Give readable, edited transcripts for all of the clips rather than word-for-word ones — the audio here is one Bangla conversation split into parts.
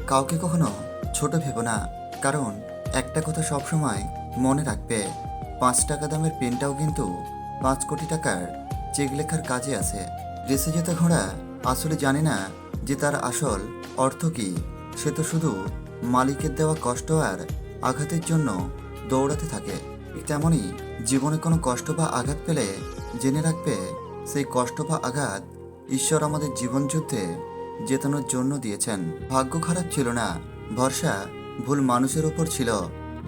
কাউকে কখনো ছোট ভেবো না, কারণ একটা কথা সবসময় মনে রাখবে, 5 টাকা দামের পেনটাও কিন্তু 5 কোটি টাকার চেক লেখার কাজে আছে। রেসে যেতে ঘোড়া আসলে জানে না যে তার আসল অর্থ কী। সে তো শুধু মালিকের দেওয়া কষ্ট আর আঘাতের জন্য দৌড়াতে থাকে। ঠিক তেমনই জীবনে কোনো কষ্ট বা আঘাত পেলে জেনে রাখবে, সেই কষ্ট বা আঘাত ঈশ্বর আমাদের জীবনযুদ্ধে জেতানোর জন্য দিয়েছেন। ভাগ্য খারাপ ছিল না, ভরসা ভুল মানুষের উপর ছিল।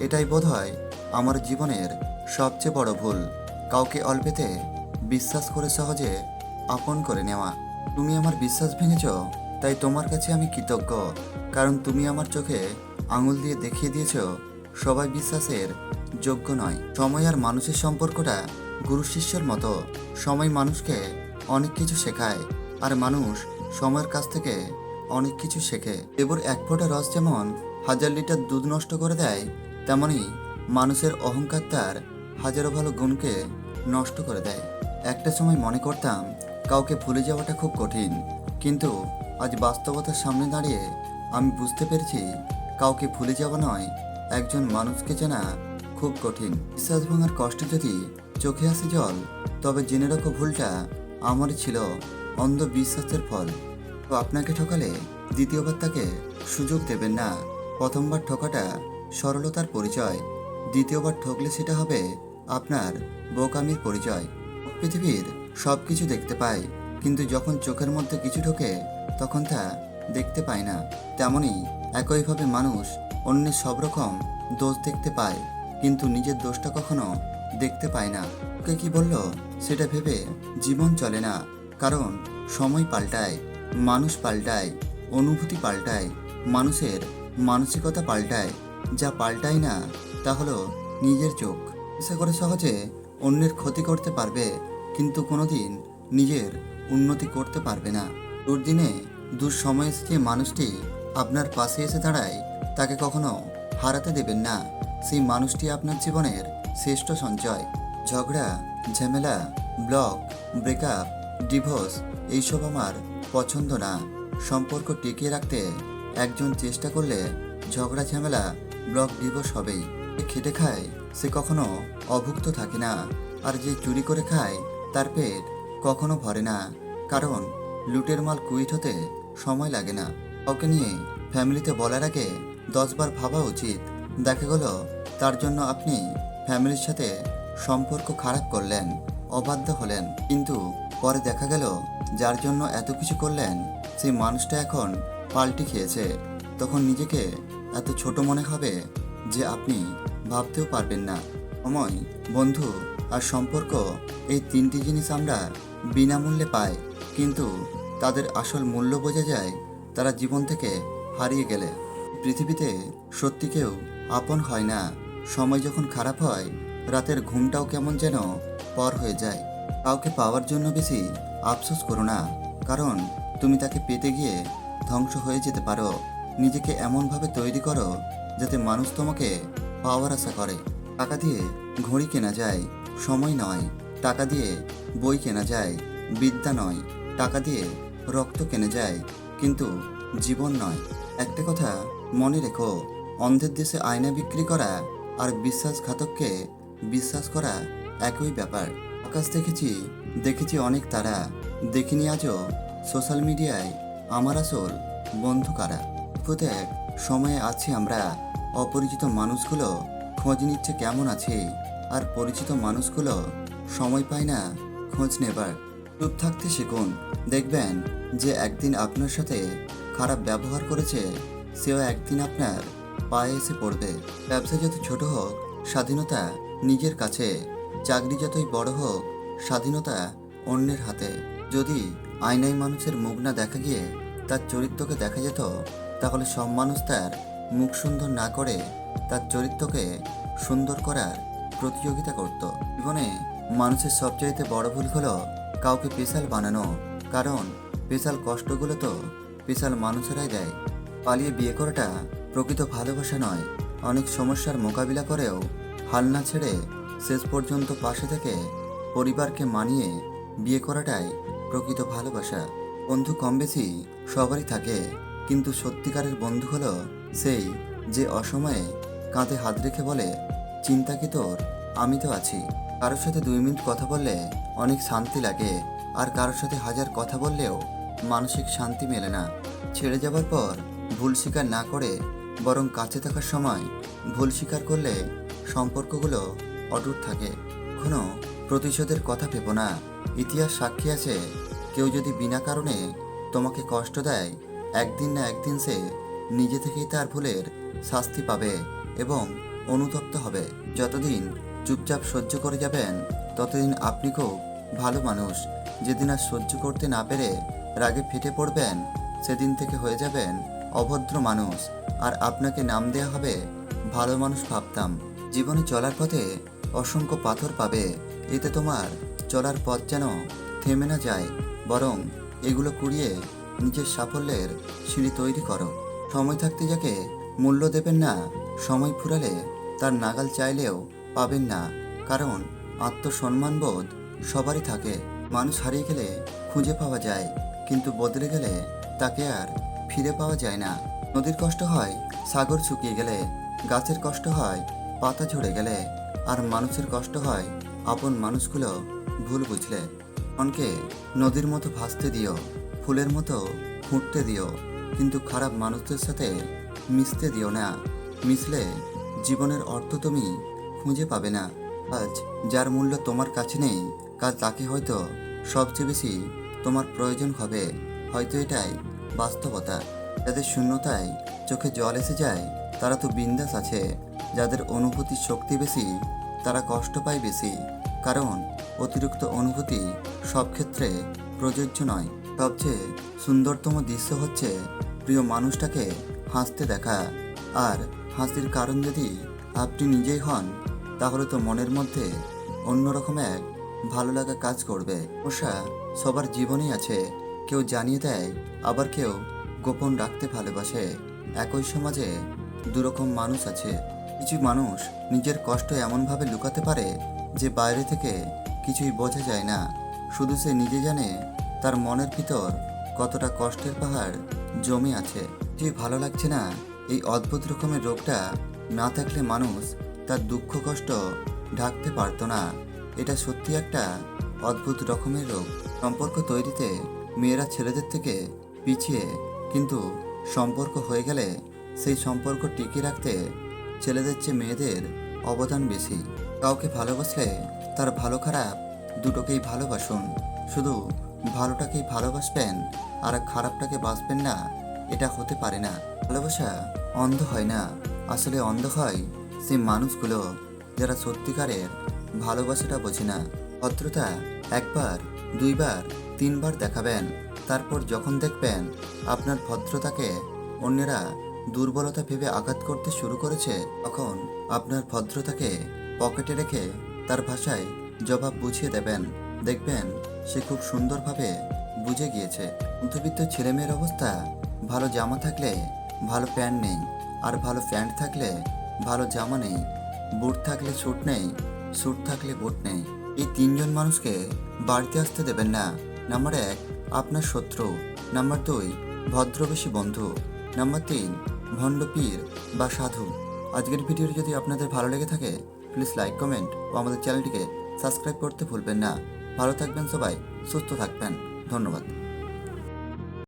এটাই বোধহয় আমার জীবনের সবচেয়ে বড় ভুল, কাউকে অল্পেতে বিশ্বাস করে সহজে আপন করে নেওয়া। তুমি আমার বিশ্বাস ভেঙেছ, তাই তোমার কাছে আমি কৃতজ্ঞ, কারণ তুমি আমার চোখে আঙুল দিয়ে দেখিয়ে দিয়েছ সবাই বিশ্বাসের যোগ্য নয়। সময় আর মানুষের সম্পর্কটা গুরু শিষ্যর মতো। সময় মানুষকে অনেক কিছু শেখায়, আর মানুষ সময়ের কাছ থেকে অনেক কিছু শেখে। লেবুর এক ফোঁটা রস যেমন 1000 লিটার দুধ নষ্ট করে দেয়, তেমনই মানুষের অহংকার তার হাজারো ভালো গুণকে নষ্ট করে দেয়। একটা সময় মনে করতাম কাউকে ভুলে যাওয়াটা খুব কঠিন, কিন্তু আজ বাস্তবতার সামনে দাঁড়িয়ে আমি বুঝতে পেরেছি কাউকে ভুলে যাওয়া নয়, একজন মানুষকে চেনা খুব কঠিন। বিশ্বাস ভাঙার কষ্ট যদি চোখে আসে জল, তবে জেনে রাখো ভুলটা আমারই ছিল, অন্ধ বিশ্বাসের ফল। তো আপনাকে ঠকালে দ্বিতীয়বার তাকে সুযোগ দেবেন না। প্রথমবার ঠকাটা সরলতার পরিচয়, দ্বিতীয়বার ঠকলে সেটা হবে আপনার বোকামির পরিচয়। পৃথিবীর সব কিছু দেখতে পায়, কিন্তু যখন চোখের মধ্যে কিছু ঢোকে তখন তা দেখতে পায় না। তেমনই একইভাবে মানুষ অন্যের সব রকম দোষ দেখতে পায়, কিন্তু নিজের দোষটা কখনো দেখতে পায় না। ওকে কি বলল সেটা ভেবে জীবন চলে না, কারণ সময় পাল্টায়, মানুষ পাল্টায়, অনুভূতি পাল্টায়, মানুষের মানসিকতা পাল্টায়। যা পাল্টায় না তা হলো নিজের চোখ। ইচ্ছা করে সহজে অন্যের ক্ষতি করতে পারবে, কিন্তু কোনোদিন নিজের উন্নতি করতে পারবে না। দুর্দিনে দুঃসময়ে যে মানুষটি আপনার পাশে এসে দাঁড়ায়, তাকে কখনো হারাতে দেবেন না। সেই মানুষটি আপনার জীবনের শ্রেষ্ঠ সঞ্চয়। ঝগড়া, ঝামেলা, ব্লক, ব্রেকআপ, ডিভোর্স এইসব আমার পছন্দ না। সম্পর্ক টিকিয়ে রাখতে একজন চেষ্টা করলে ঝগড়া, ঝামেলা, ব্লক, ডিভোর্স হবেই। যে খেটে খায় সে কখনো অভুক্ত থাকে না, আর যে চুরি করে খায় তার পেট কখনো ভরে না, কারণ লুটের মাল কুইট হতে সময় লাগে না। কাউকে নিয়ে ফ্যামিলিতে বলার আগে 10বার ভাবা উচিত। দেখা গেল তার জন্য আপনি ফ্যামিলির সাথে সম্পর্ক খারাপ করলেন, অবাধ্য হলেন, কিন্তু পরে দেখা গেল যার জন্য এত কিছু করলেন সেই মানুষটা এখন পাল্টি খেয়েছে। তখন নিজেকে এত ছোট মনে হবে যে আপনি ভাবতেও পারবেন না। সময়, বন্ধু আর সম্পর্ক, এই 3টি জিনিস আমরা বিনামূল্যে পাই, কিন্তু তাদের আসল মূল্য বোঝা যায় তারা জীবন থেকে হারিয়ে গেলে। পৃথিবীতে সত্যি কেউ আপন হয় না। সময় যখন খারাপ হয়, রাতের ঘুমটাও কেমন যেন পর হয়ে যায়। কাউকে পাওয়ার জন্য বেশি আফসোস করো না, কারণ তুমি তাকে পেতে গিয়ে ধ্বংস হয়ে যেতে পারো। নিজেকে এমনভাবে তৈরি করো যাতে মানুষ তোমাকে পাওয়ার আশা করে। টাকা দিয়ে ঘড়ি কেনা যায়, সময় নয়। টাকা দিয়ে বই কেনা যায়, বিদ্যা নয়। টাকা দিয়ে রক্ত কেনা যায়, কিন্তু জীবন নয়। একটা কথা মনে রেখো, অন্ধের দেশে আয়না বিক্রি করা আর বিশ্বাসঘাতককে বিশ্বাস করা একই ব্যাপার। আকাশ দেখেছি, দেখেছি অনেক তারা, দেখিনি আজও সোশ্যাল মিডিয়ায় আমার আসল বন্ধু কারা। প্রত্যেক সময়ে আছি আমরা, অপরিচিত মানুষগুলো খোঁজ নিচ্ছে কেমন আছে, আর পরিচিত মানুষগুলো সময় পায় না খোঁজ নেবার। চুপ থাকতে শিখুন, দেখবেন যে একদিন আপনার সাথে খারাপ ব্যবহার করেছে সেও একদিন আপনার পায়ে এসে পড়বে। ব্যবসা যত ছোট হোক, স্বাধীনতা নিজের কাছে। চাকরি যতই বড় হোক, স্বাধীনতা অন্যের হাতে। যদি আয়নায় মানুষের মুখ না দেখা গিয়ে তার চরিত্রকে দেখা যেত, তাহলে সব মানুষ তার মুখ সুন্দর না করে তার চরিত্রকে সুন্দর করার প্রতিযোগিতা করত। জীবনে মানুষের সবচাইতে বড় ভুল হলো কাউকে স্পেশাল বানানো, কারণ স্পেশাল কষ্টগুলো তো স্পেশাল মানুষেরাই দেয়। পালিয়ে বিয়ে করাটা প্রকৃত ভালোবাসা নয়। অনেক সমস্যার মোকাবিলা করেও হাল না ছেড়ে শেষ পর্যন্ত পাশে থেকে পরিবারকে মানিয়ে বিয়ে করাটাই প্রকৃত ভালোবাসা। বন্ধু কম বেশি সবারই থাকে, কিন্তু সত্যিকারের বন্ধু হলো সেই যে অসময়ে কাঁধে হাত রেখে বলে, চিন্তা কি তোর, আমি তো আছি। কারোর সাথে 2 মিনিট কথা বললে অনেক শান্তি লাগে, আর কারোর সাথে হাজার কথা বললেও মানসিক শান্তি মেলে না। ছেড়ে যাবার পর ভুল স্বীকার না করে বরং কাছে থাকার সময় ভুল স্বীকার করলে সম্পর্কগুলো অটুট থাকে। কখনো প্রতিশোধের কথা ভেবো না। ইতিহাস সাক্ষী আছে, কেউ যদি বিনা কারণে তোমাকে কষ্ট দেয়, একদিন না একদিন সে নিজে থেকেই তার ভুলের শাস্তি পাবে এবং অনুতপ্ত হবে। যতদিন চুপচাপ সহ্য করে যাবেন ততদিন আপনি খুব ভালো মানুষ। যেদিন আর সহ্য করতে না পেরে রাগে ফেটে পড়বেন, সেদিন থেকে হয়ে যাবেন অভদ্র মানুষ, আর আপনাকে নাম দেয়া হবে ভালো মানুষ ভাবতাম। জীবনে চলার পথে অসংখ্য পাথর পাবে, এতে তোমার চলার পথ যেন থেমে না যায়, বরং এগুলো কুড়িয়ে নিজের সাফল্যের সিঁড়ি তৈরি করো। সময় থাকতে যাকে মূল্য দেবেন না, সময় ফুরালে তার নাগাল চাইলেও পাবেন না। কারণ আত্মসম্মানবোধ সবারই থাকে। মানুষ হারিয়ে গেলে খুঁজে পাওয়া যায়, কিন্তু বদলে গেলে তাকে আর ফিরে পাওয়া যায় না। নদীর কষ্ট হয় সাগর শুকিয়ে গেলে, গাছের কষ্ট হয় পাতা ঝরে গেলে, আর মানুষের কষ্ট হয় আপন মানুষগুলো ভুল বুঝলে। মনকে নদীর মতো ভাসতে দিও, ফুলের মতো ফুটতে দিও, কিন্তু খারাপ মানুষদের সাথে মিশতে দিও না। মিশলে জীবনের অর্থ তুমি খুঁজে পাবে না। আজ যার মূল্য তোমার কাছে নেই, কাল তাকে হয়তো সবচেয়ে বেশি তোমার প্রয়োজন হবে। হয়তো এটাই বাস্তবতা। যাদের শূন্যতায় চোখে জল এসে যায় তারা তো বিন্দাস আছে। যাদের অনুভূতির শক্তি বেশি তারা কষ্ট পায় বেশি। কারণ অতিরিক্ত অনুভূতি সব ক্ষেত্রে প্রযোজ্য নয়। সবচেয়ে সুন্দরতম দৃশ্য হচ্ছে প্রিয় মানুষটাকে হাসতে দেখা। আর হাসির কারণ যদি আপনি নিজেই হন, তাহলে তো মনের মধ্যে অন্যরকম এক ভালো লাগা কাজ করবে। সমস্যা সবার জীবনেই আছে, কেউ জানিয়ে দেয়, আবার কেউ গোপন রাখতে ভালোবাসে। একই সমাজে দুরকম মানুষ আছে। কিছু মানুষ নিজের কষ্ট এমনভাবে লুকাতে পারে যে বাইরে থেকে কিছুই বোঝা যায় না। শুধু সে নিজে জানে তার মনের ভিতর কতটা কষ্টের পাহাড় জমে আছে। যে ভালো লাগছে না, এই অদ্ভুত রকমের রোগটা না থাকলে মানুষ তার দুঃখ কষ্ট ঢাকতে পারতো না। এটা সত্যি একটা অদ্ভুত রকমের রোগ। সম্পর্ক তৈরিতে মেয়েরা ছেলেদের থেকে পিছিয়ে, কিন্তু সম্পর্ক হয়ে গেলে সেই সম্পর্ক টিকিয়ে রাখতে ছেলেদের চেয়ে মেয়েদের অবদান বেশি। কাউকে ভালোবাসলে তার ভালো খারাপ দুটোকেই ভালোবাসুন। শুধু ভালোটাকেই ভালোবাসবেন আর খারাপটাকে বাসবেন না, এটা হতে পারে না। ভালোবাসা অন্ধ হয় না, আসলে অন্ধ হয় সেই মানুষগুলো যারা সত্যিকারের ভালোবাসাটা বোঝে না। ভদ্রতা একবার, দুইবার, তিনবার দেখাবেন, তারপর যখন দেখবেন আপনার ভদ্রতাকে অন্যেরা দুর্বলতা ভেবে আঘাত করতে শুরু করেছে, তখন আপনার ভদ্রতাকে পকেটে রেখে তার ভাষায় জবাব বুঝিয়ে দেবেন। দেখবেন সে খুব সুন্দরভাবে বুঝে গিয়েছে। মধ্যবিত্ত ছেলেমেয়ের অবস্থা, ভালো জামা থাকলে ভালো প্যান্ট নেই, আর ভালো প্যান্ট থাকলে ভালো জামা নেই। বুট থাকলে স্যুট নেই, স্যুট থাকলে বুট নেই। এই তিনজন মানুষকে বাড়িতে আসতে দেবেন না। নাম্বার 1 আপনার শত্রু, নাম্বার 2 ভদ্রবেশী বন্ধু, নাম্বার 3 ভণ্ড পীর বা সাধু। আজকের ভিডিওটি যদি আপনাদের ভালো লেগে থাকে প্লিজ লাইক, কমেন্ট ও আমাদের চ্যানেলটিকে সাবস্ক্রাইব করতে ভুলবেন না। ভালো থাকবেন সবাই, সুস্থ থাকবেন। ধন্যবাদ।